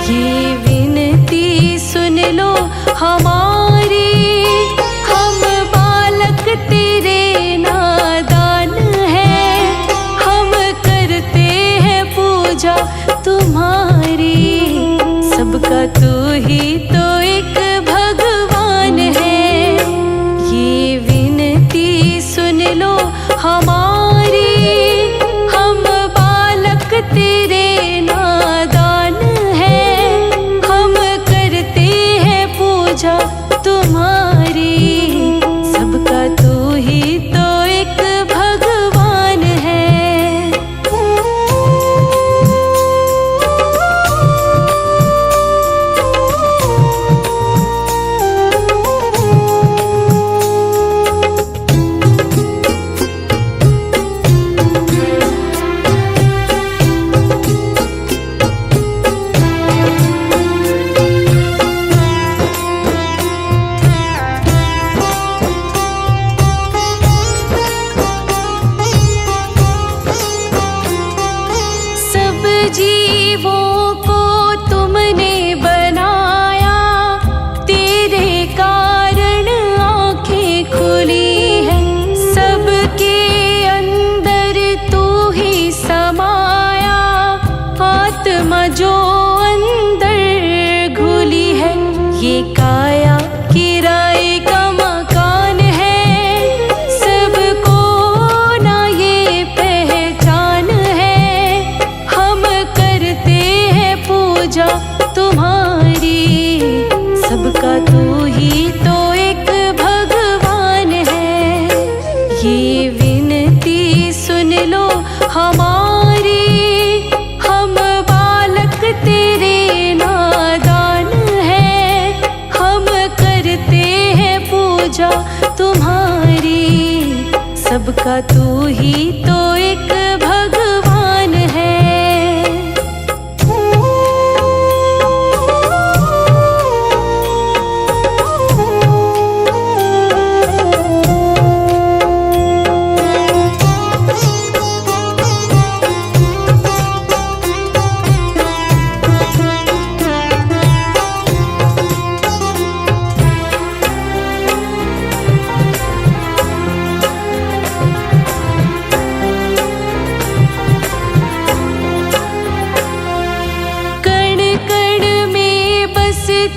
ये विनती सुन लो हमारी, हम बालक तेरे नादान हैं, हम करते हैं पूजा तुम्हारी। सबका तू ही तो एक भगवान है। ये विनती सुन लो हमारी, हम बालक तेरे नादान हैं, हम करते हैं पूजा तुम्हारी। सबका तू ही तो एक भगवान है। जीवों को तुमने बनाया, तेरे कारण आँखें खुली है। सबके अंदर तू ही समाया, आत्मा जो अंदर घुली है। ये काया किराए का मकान है, सबको ना ये पहचान है। हम करते हैं पूजा तुम्हारी, सबका तू ही तो एक भगवान है। ये विनती सुन लो हमारी, हम बालक तेरे नादान हैं, हम करते हैं पूजा तुम्हारी। सबका तू ही तो एक भगवान है।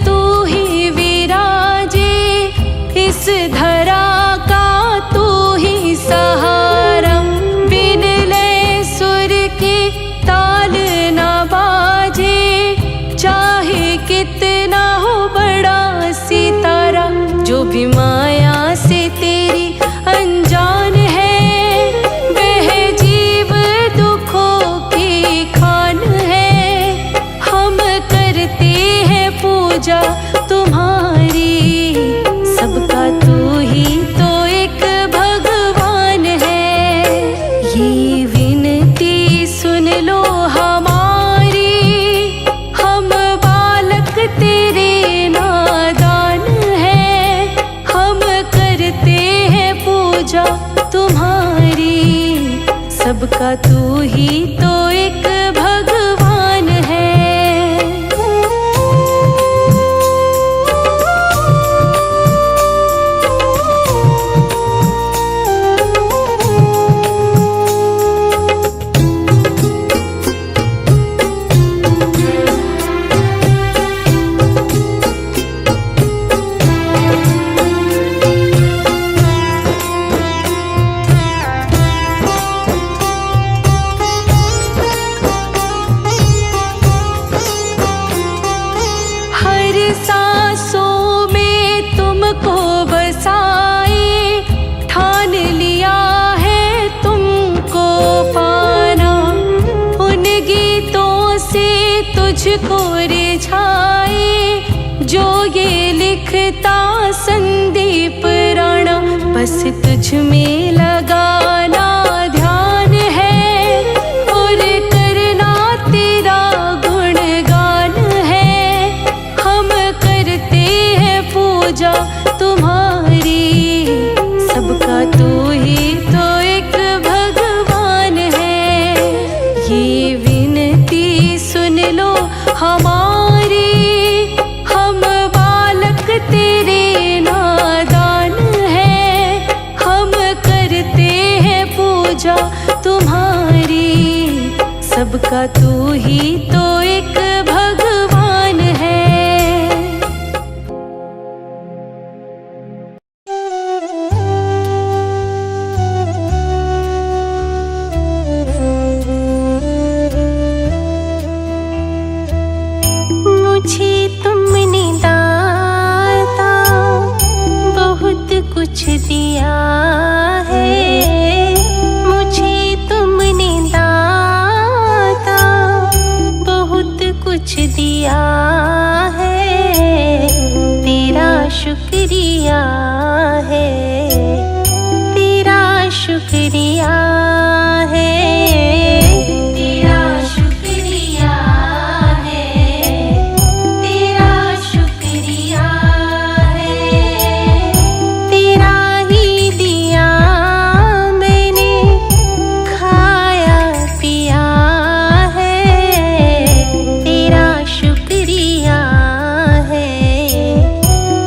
तू ही विराजे, इस धरा का तू ही सहारा। बिन लय सुर के ताल ना बाजे, चाहे कितना हो बड़ा सितारा। जो भी माया से तेरी अनजान है, वह जीव दुखों की खान है। हम करते हैं पूजा तुम्हारी, सबका तू ही तो एक भगवान है। ये विनती सुन लो हमारी, हम बालक तेरे नादान हैं, हम करते हैं पूजा तुम्हारी। सबका तू ही तो एक भगवान है। सांसों में तुमको बसाए, ठान लिया है तुमको पाना। उन गीतों से तुझको रिझाए, जो ये लिखता संदीप राणा। बस तुझ में लगाना ध्यान है, और करना तेरा गुणगान है। हम करते हैं पूजा तुम्हारी, सबका तू ही तो एक भगवान है। ये विनती सुन लो हमारी, सबका तू ही तो एक भगवान है। मुझे तुमने दाता बहुत कुछ दिया है, मुझे तुमने दाता बहुत कुछ दिया है, तेरा शुक्रिया है, तेरा शुक्रिया है, तेरा शुक्रिया है, तेरा शुक्रिया है, तेरा ही दिया मैंने खाया पिया है, तेरा शुक्रिया है,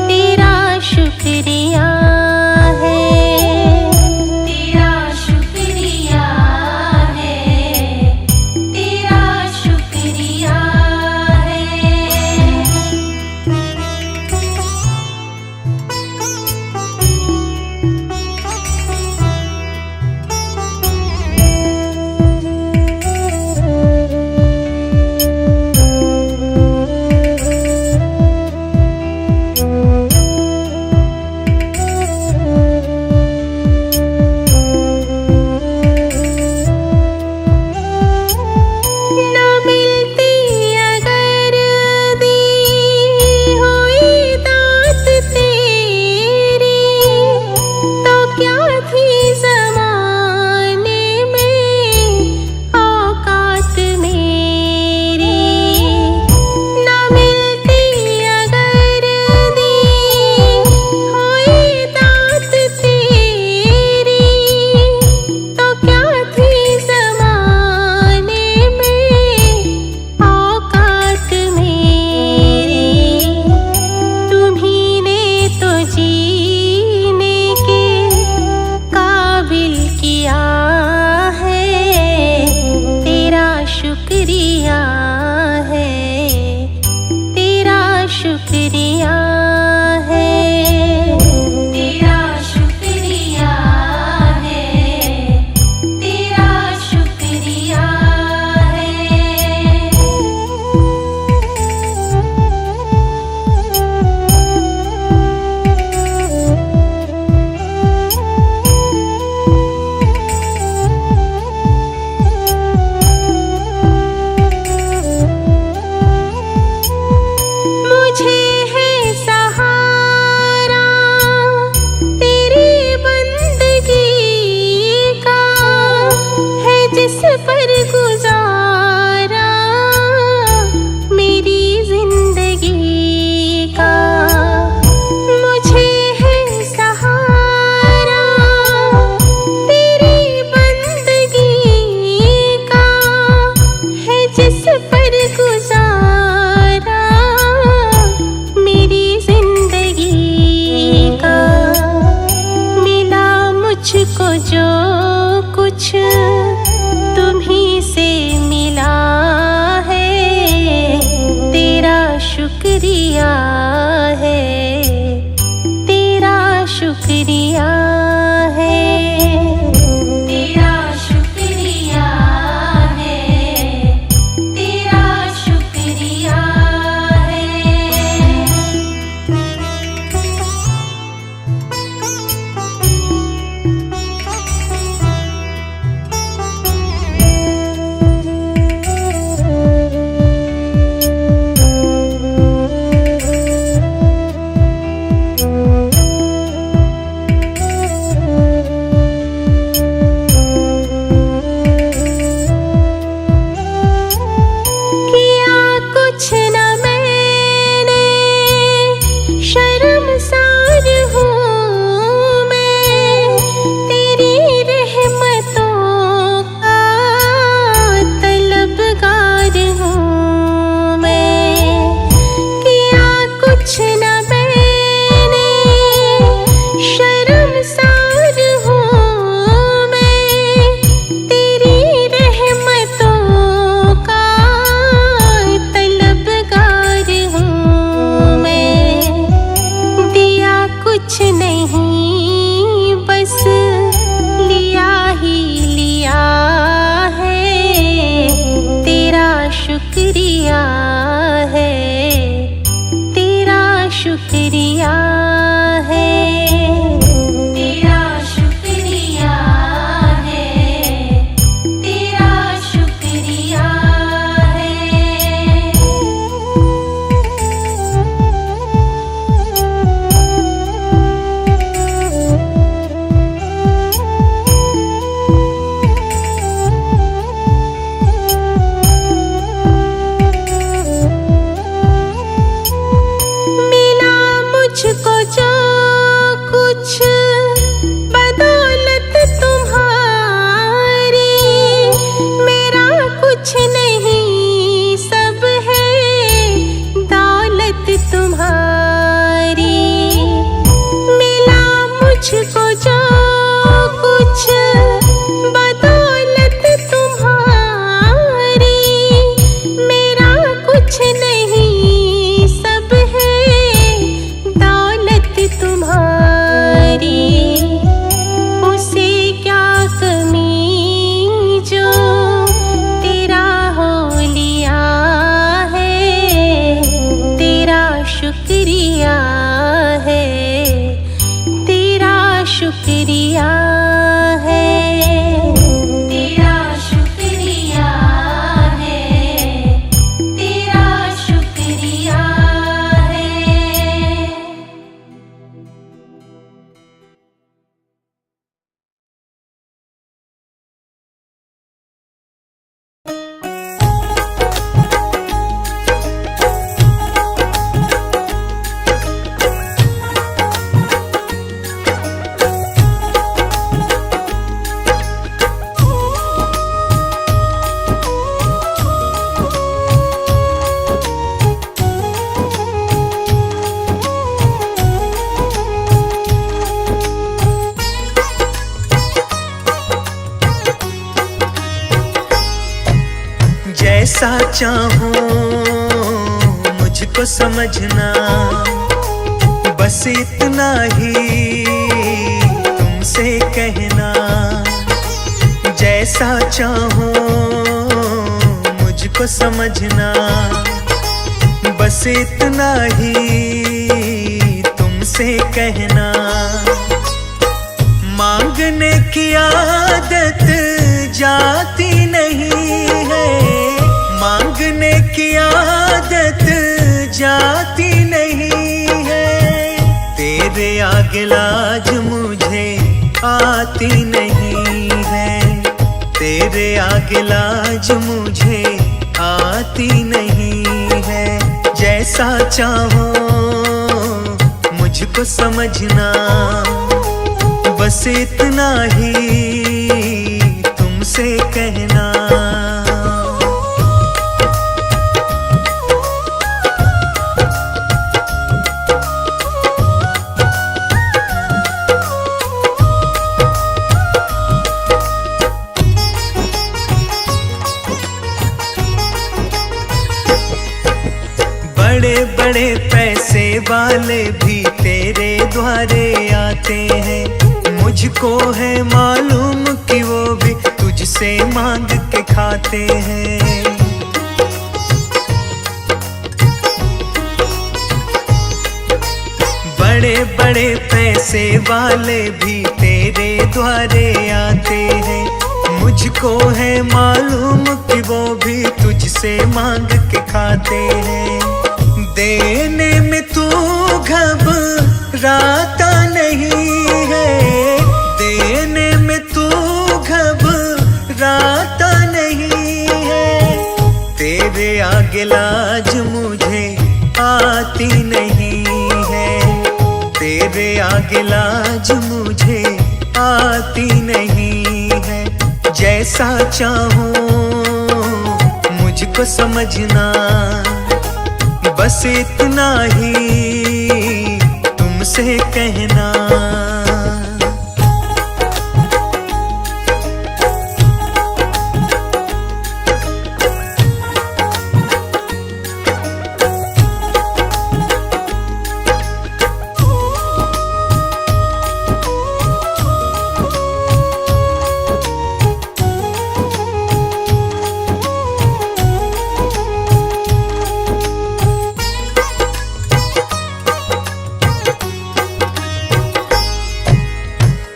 तेरा शुक्रिया है, तेरा शुक्रिया है, तेरा शुक्रिया है। न मिलती अगर दी हुई दात तेरी, तो क्या थी ज़माने में औकात मेरी। न मिलती अगर दी हुई दात तेरी, तो क्या थी ज़माने में औकात मेरी। तुम्ही ने तो जीने के काबिल किया है, तेरा शुक्रिया है, तेरा शुक्रिया है, तेरा शुक्रिया है, तेरा शुक्रिया है। मुझे जैसा चाहो मुझको समझना, बस इतना ही तुमसे कहना। जैसा चाहो मुझको समझना, बस इतना ही तुमसे कहना। मांगने की आदत जाती नहीं है, मांगने की आदत जाती नहीं है। तेरे आगे लाज मुझे आती नहीं है, तेरे आगे लाज मुझे आती नहीं है। जैसा चाहो मुझको समझना, बस इतना ही तुमसे कहना। बड़े बड़े पैसे वाले भी तेरे द्वारे आते हैं, मुझको है मालूम कि वो भी तुझसे मांग के खाते हैं। बड़े बड़े पैसे वाले भी तेरे द्वारे आते हैं, मुझको है मालूम कि वो भी तुझसे मांग के खाते हैं। देने में तू घबराता नहीं है, देने में तू घबराता नहीं है। तेरे आगे लाज मुझे आती नहीं है, तेरे आगे लाज मुझे आती नहीं है। जैसा चाहो मुझको समझना, बस इतना ही तुमसे कहना।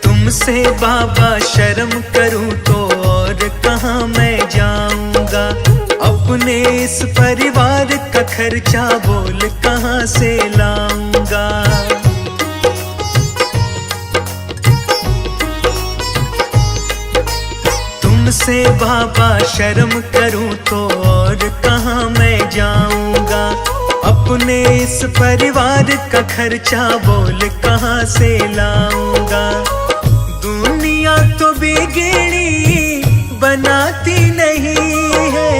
तुमसे बाबा शर्म करूं तो और कहाँ मैं जाऊंगा। अपने इस परिवार का खर्चा बोल कहाँ से लाऊंगा। तुमसे बाबा शर्म करूं तो और कहाँ मैं जाऊंगा। अपने इस परिवार का खर्चा बोल कहाँ से लाऊंगा। दुनिया तो बिगड़ी बनाती नहीं है,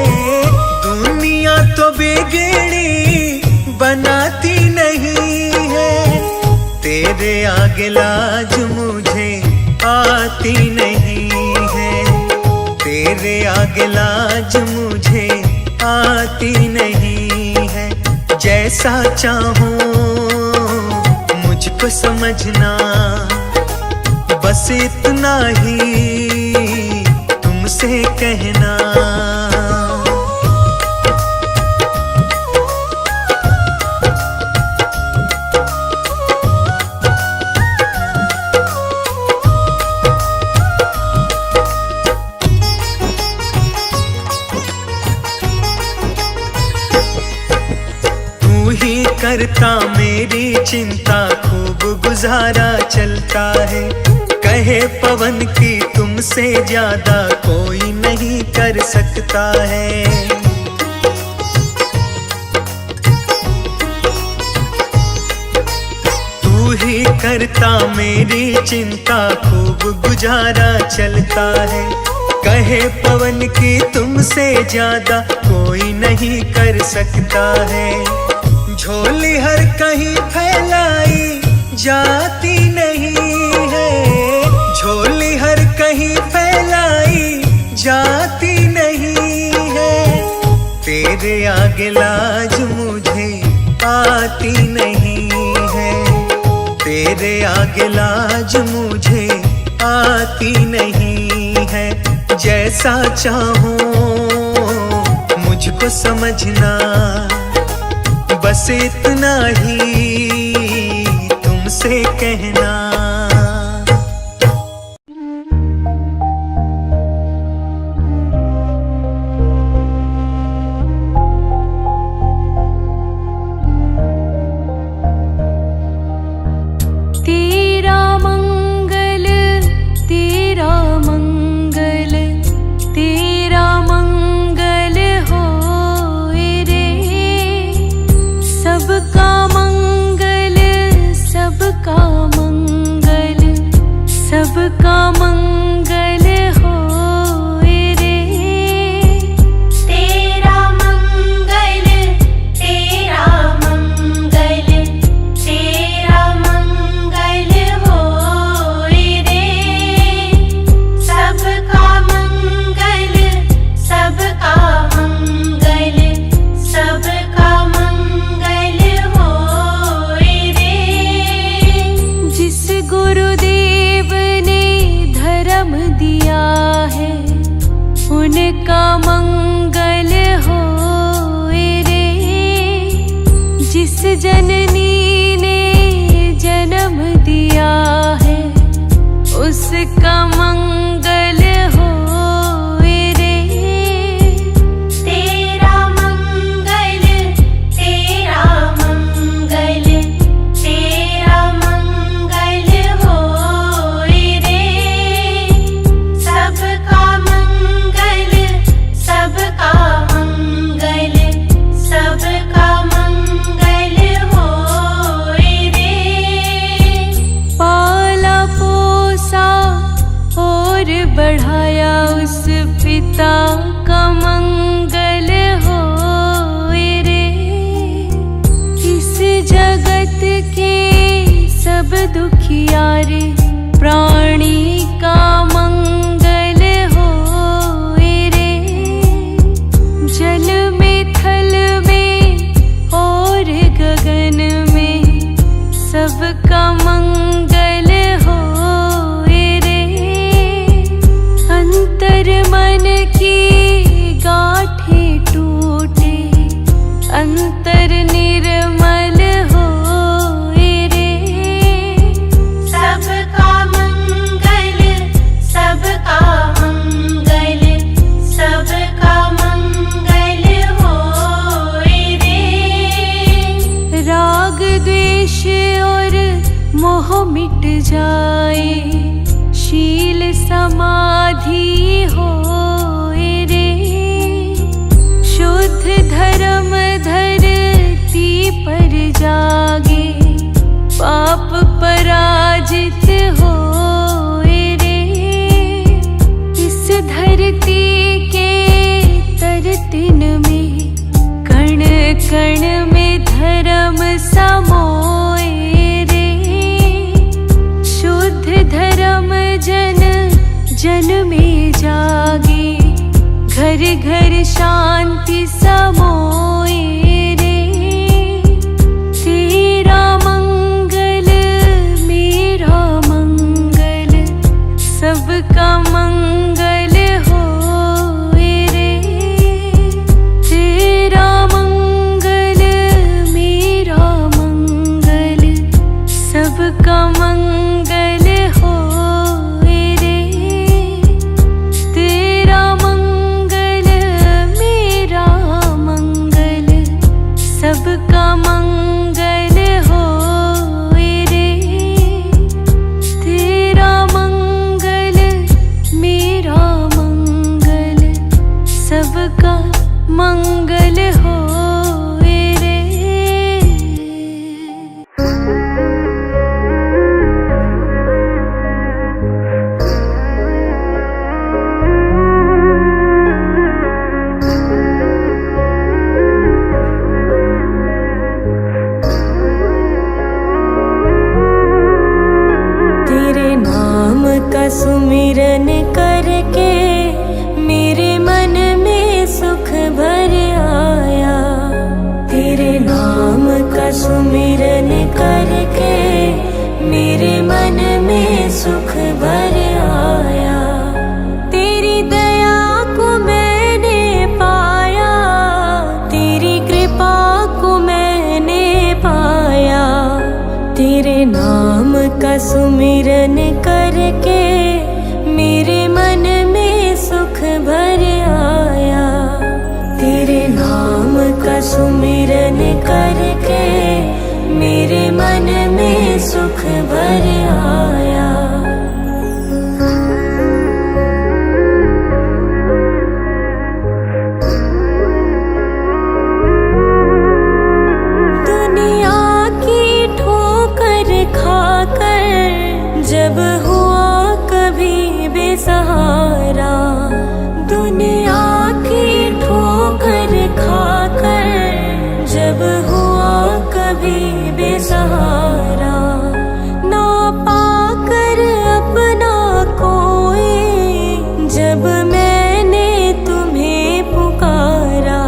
दुनिया तो बिगड़ी बनाती नहीं है। तेरे आगे लाज मुझे आती नहीं है, तेरे आगे लाज मुझे आती नहीं है। जैसा चाहो मुझको समझना, बस इतना ही तुमसे कहना। तू ही करता मेरी चिंता, खूब गुजारा चलता है। कहे पवन की तुमसे ज्यादा कोई नहीं कर सकता है। तू ही करता मेरी चिंता, खूब गुजारा चलता है। कहे पवन की तुमसे ज्यादा कोई नहीं कर सकता है। झोली हर कहीं फैलाई जाती नहीं है, झोली हर कहीं फैलाई जाती नहीं है। आगे लाज मुझे आती नहीं है, तेरे आगे लाज मुझे आती नहीं है। जैसा चाहूं मुझको समझना, बस इतना ही तुमसे कहना। सबका मंगल होए रे, तेरा मंगल, तेरा मंगल, तेरा मंगल होए रे। सबका मंगल, सबका मंगल, सबका मंगल होए रे। जिस गुरुदेव धर्म दिया है उनका मंगल होए रे। जिस जननी ने जन्म दिया है उसका मंगल होए रे। तेरा मंगल, तेरा मंगल, तेरा मंगल होए रे। सबका मंगल, सबका मंगल, सबका मंगल होए रे। पाला पोसा और बढ़ाया उस पिता का मंगल होए रे। इस जगत के सब दुखियारे प्राणी का मंगल होए रे। जल में, थल में और गगन में सबका मंगल होए रे। अंतर मन की गांठें टूटे, अंतर निर्मल होए रे। सबका मंगल, सबका मंगल, सबका मंगल होए रे। राग द्वेष और मोह मिट जाए, शील समाधि होए रे। शुद्ध धर्म धरती पर जागे, पाप पराजित होए रे। इस धरती के तरतिन में कण कण में धर्म समोए रे। शुद्ध धर्म जन जन में जागे, घर घर शांति समोए रे। तेरा मंगल, मेरा मंगल, सबका मंगल होए रे। तेरा मंगल, मेरा मंगल, सबका मंगल होए रे। तेरा मंगल, मेरा मंगल, सबका मंगल होए रे। तेरा मंगल, मेरा मंगल, सबका मंगल होए रे। का सुमिरन करके मेरे मन में सुख भर आया। तेरी दया को मैंने पाया, तेरी कृपा को मैंने पाया। तेरे नाम का सुमिरन करके मेरे मन में सुख भर आया। तेरे नाम का सुमिरन करके मेरे मन में सुख भर आया। दुनिया की ठोकर खाकर जब हुआ कभी बेसहारा, दुनिया की ठोकर खाकर जब हुआ कभी बेसहारा, ना पाकर अपना कोई जब मैंने तुम्हें पुकारा,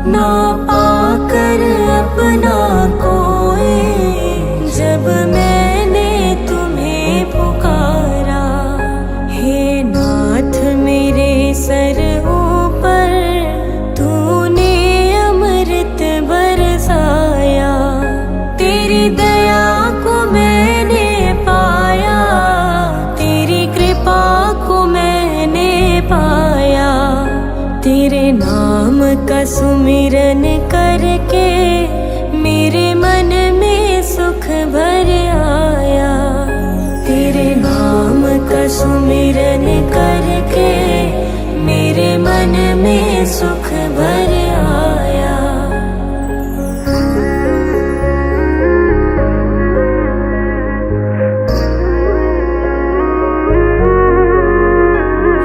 ना पाकर अपना कोई जब मैंने तुम्हें पुकारा। हे नाथ मेरे सर ऊपर तूने अमृत बरसाया। तेरी दया को मैंने पाया, तेरी कृपा को मैंने पाया। तेरे नाम का सुमिरन करके मेरे मन में सुख भर आया। तेरे नाम का सुमिरन करके मेरे मन में सुख भर आया।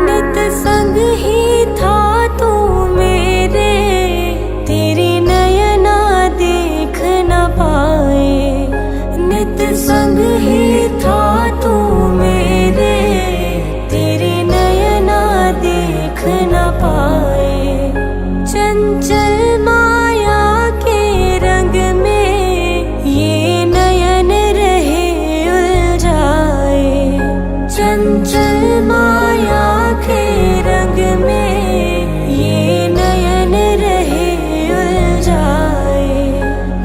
नित संग ही था तू मेरे, तेरी नयना देख न पाए। नित संग ही था तू मेरे, तेरी नयना देख न पाए। चंचल माया के रंग में ये नयन रहे उलझाए। चंचल माया के रंग में ये नयन रहे उलझाए।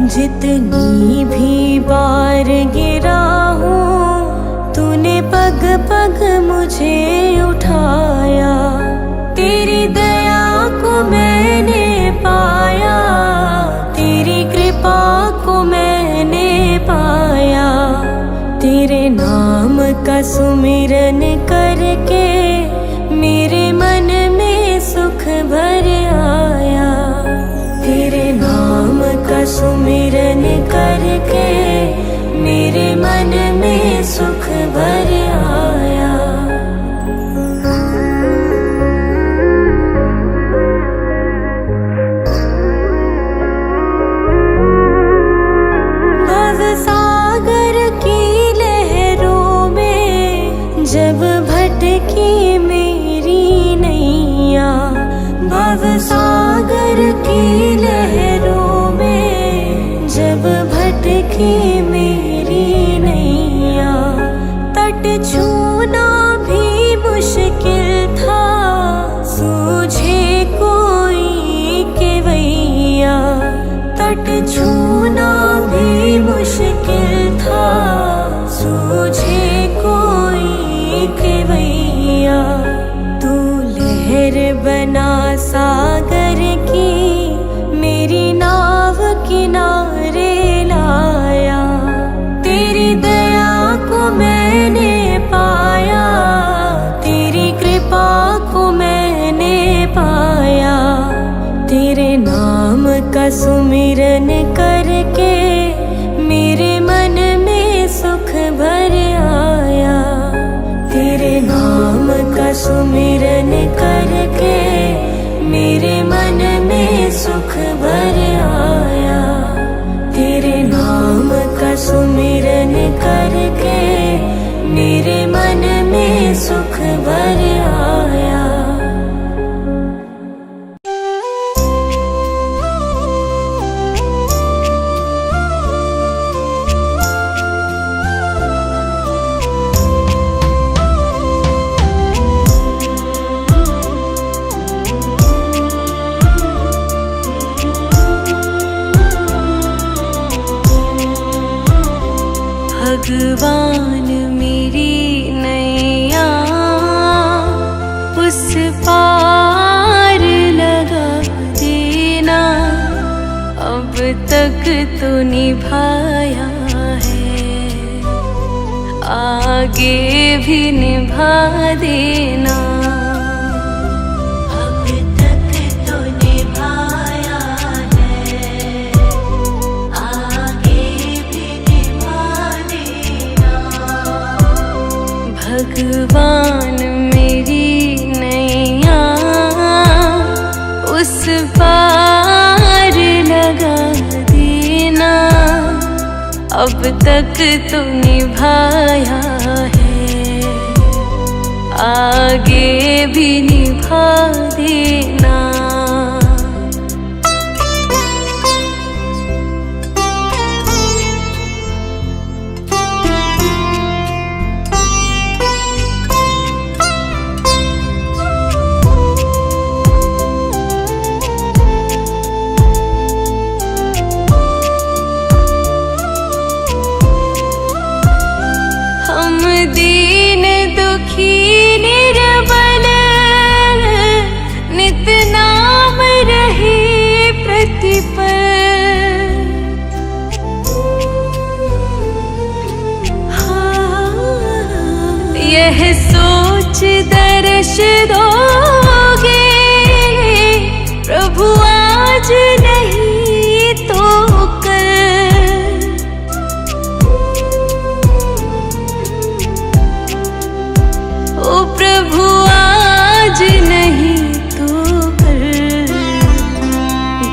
जितनी भी बार गिरा हूँ तूने पग पग मुझे उठाया। तेरी दया को मैंने पाया, तेरी कृपा को मैंने पाया। तेरे नाम का सुमिरन करके मेरे मन में सुख भर आया। तेरे नाम का सुमिरन करके मेरे मन में सुख भर आया। भव सागर की लहरों में जब भटकी मेरी नैया, भव सागर की लहरों में जब भटकी मेरी नैया। तट छूना भी मुश्किल था, सूझे कोई केवैया। तट छूना भी मुश्किल था, सूझे कोई केवैया। तू लहर बना सागर की मेरी नाव किनारे लाया। तेरी दया को मैंने पाया, तेरी कृपा को मैंने पाया। तेरे नाम का सुमिरन करके मेरे मन में सुख भर आया। तेरे नाम का सुमिरन करके मेरे मन में सुख भर आया। तेरे नाम का सुमिरन करके मेरे मन में सुख भर आया। भगवान मेरी नैया उस पार लगा देना, अब तक तो निभाया है, आगे भी निभा देना। अब तक तो निभाया है, आगे भी निभा देना। भगवान मेरी नैया उस पार लगा देना, अब तक तो निभाया है, आगे भी निभा देना। दीन दुखी निर्बल नित नाम रहे प्रतिपल, यह सोच दर्श दोगे प्रभु आज नहीं तो प्रभु आज नहीं तो कल,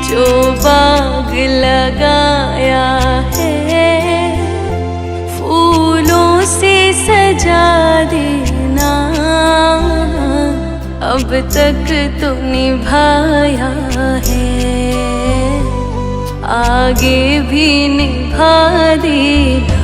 जो बाग लगाया है फूलों से सजा देना, अब तक तो निभाया है, आगे भी निभा देना।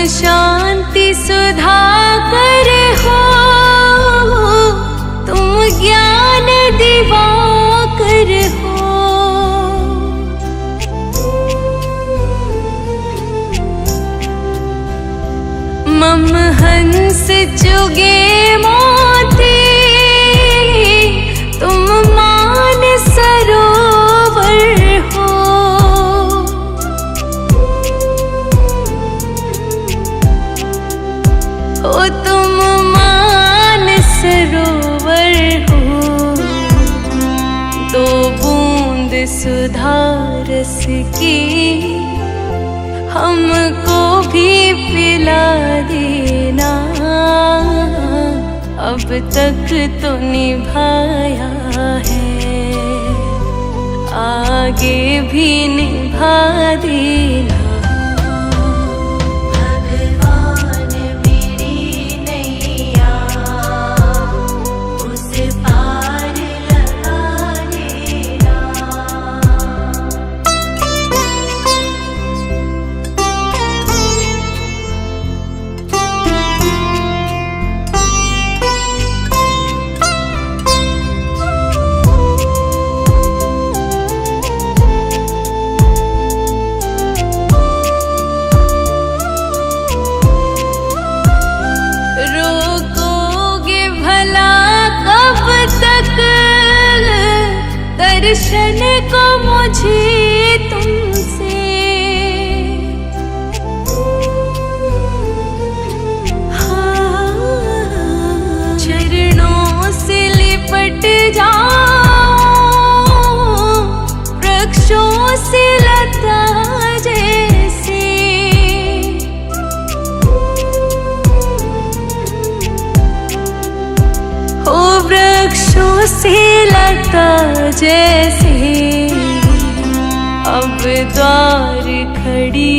शांति सुधा कर हो, तुम ज्ञान दिवाकर हो, मम हंस चुगे मोती, तुम मान सरोवर हो, ओ तुम मान सरोवर हो, दो बूंद सुधा रस की हमको भी पिला देना, अब तक तो निभाया है, आगे भी निभा देना। दर्शन को मुझे तुमसे, चरणों से लिपट जाओ, वृक्षों से लता जैसे, ओ वृक्षों से लता जैसे, अब द्वार खड़ी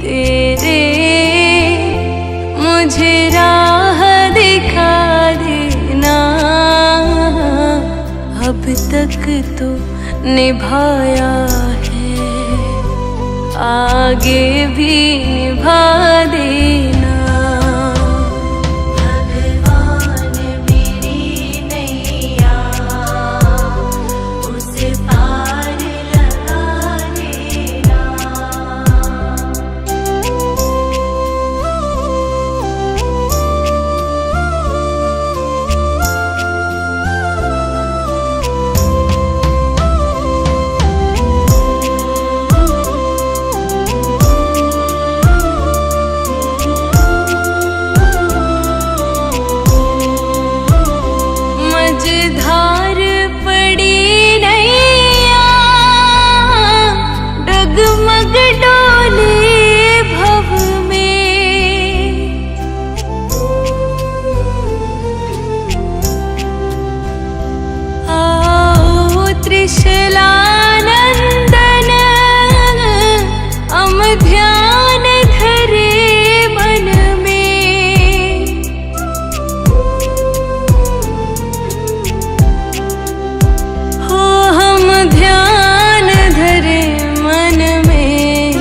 तेरे, मुझे राह दिखा देना। अब तक तो निभाया है, आगे भी निभा देना। भगवान मेरी नैया, उसे पार लगा देना। मझधार पड़ी नैया, डगमग डोले भव में। आओ त्रिशलानंदन, हम ध्यान धरे मन में। हो हम ध्यान धरे मन में,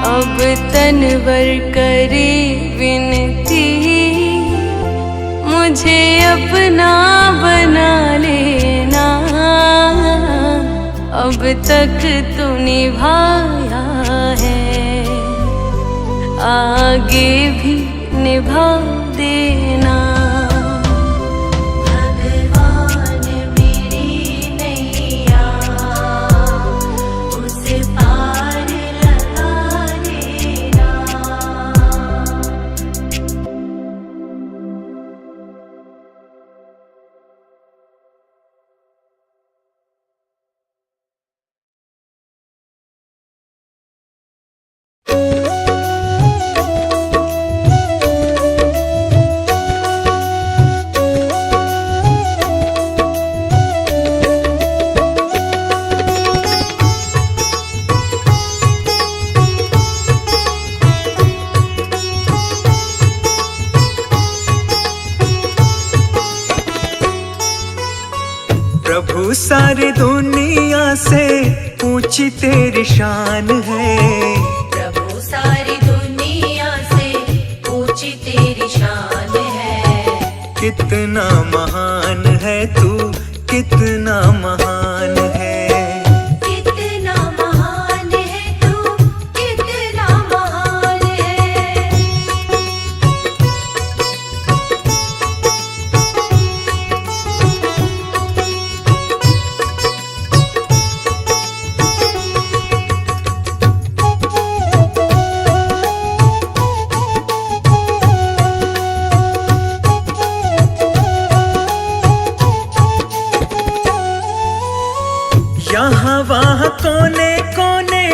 अब तनवर करे विनती। मुझे अपना बना लेना, अब तक तो निभाया है, आगे भी निभा देना। भगवान मेरी नैया, उसे पार लगा देना। प्रभु सारी दुनिया से ऊंची तेरी शान है। प्रभु सारी दुनिया से ऊंची तेरी शान है। कितना महान है तू, कितना महान है। कितना महान है तू, कितना महान है। यहाँ वहाँ कोने कोने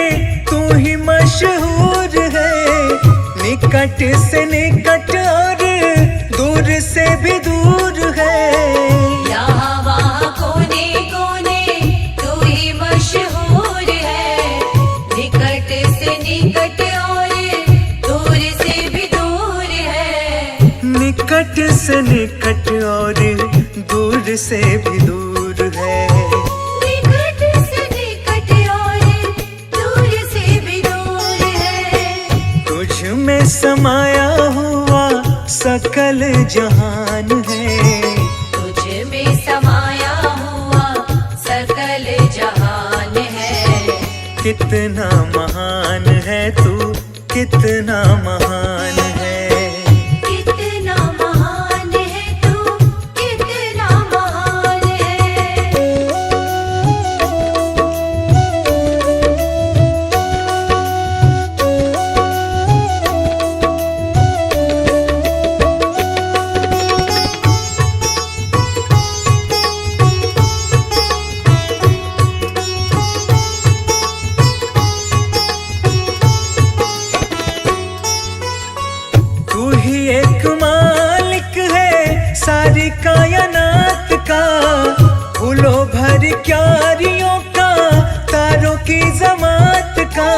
तू ही मशहूर है। निकट से निकट और दूर से भी दूर है। यहाँ वहाँ कोने कोने तू ही मशहूर है। निकट से निकट और दूर से भी दूर है। निकट से निकट और दूर से भी दूर है। में समाया हुआ सकल जहान है। तुझ में समाया हुआ सकल जहान है। कितना महान है तू, कितना महान है। कितना महान है तू, कितना महान है। सारी कायनात का, फूलों भर क्यारियों का, तारों की जमात का।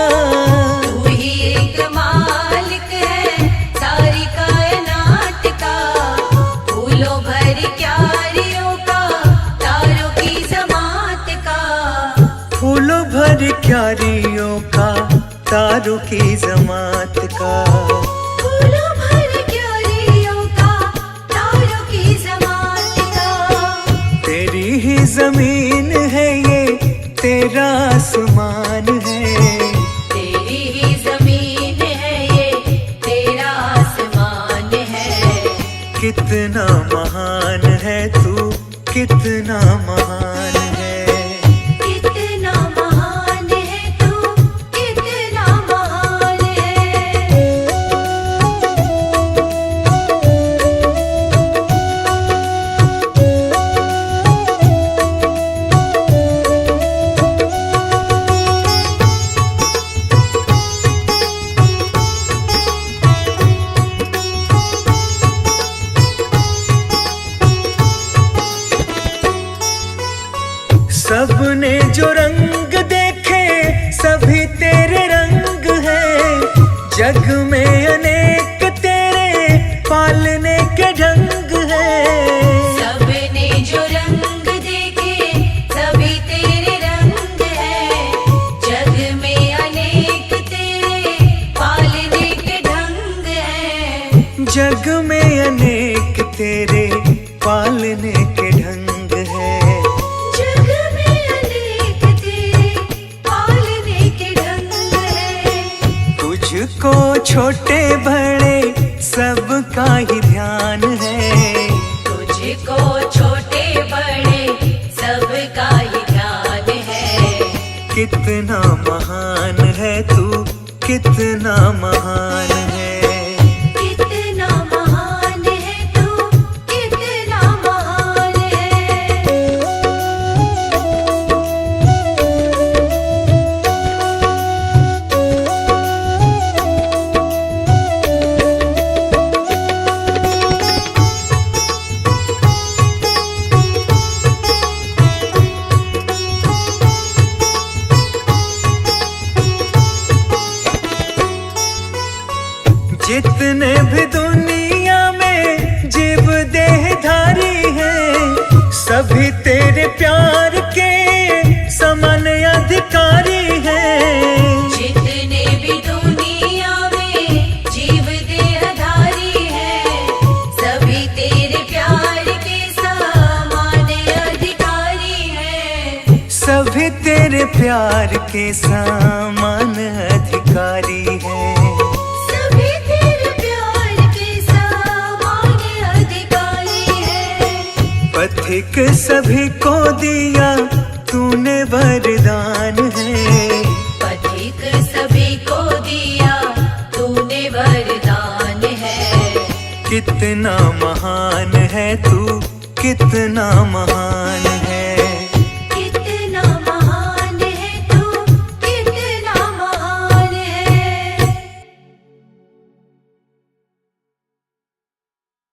तू ही एक मालिक है सारी कायनात का, फूलों भर क्यारियों का, तारों की जमात का। फूलों भर क्यारियों का, तारों की जमात का। फूलों भर क्यारियों का, तारों की जमात का। तेरी ही जमीन है ये, तेरा आसमान है। तेरी ही जमीन है ये, तेरा आसमान है। कितना महान है तू, कितना महान है। कितना महान है तू, कितना महान है। सबने जो रंग देखे सभी तेरे रंग हैं। जग में अनेक तेरे पालने के ढंग हैं। सबने जो रंग देखे सभी तेरे रंग है, जग में अनेक तेरे पालने के ढंग है। जग में अनेक तेरे पालने के ढंग हैं। जग में अनेक तेरे पालने के ढंग है। तुझको छोटे बड़े सबका ही ध्यान है। तुझको छोटे बड़े सबका ही ध्यान है। कितना महान है तू, कितना महान है। कितना महान है तू, कितना महान है। जितने भी दुनिया में जीव देहधारी हैं, सभी तेरे प्यार के समान अधिकारी हैं। जितने भी दुनिया में जीव देहधारी है, सभी तेरे प्यार के समान अधिकारी है। सभी तेरे प्यार के समान अधिकारी हैं। सभी तेरे प्यार के समान अधिकारी है। पथिक सभी को दिया तूने वरदान है। पथिक सभी को दिया तूने वरदान है। कितना महान है तू, कितना महान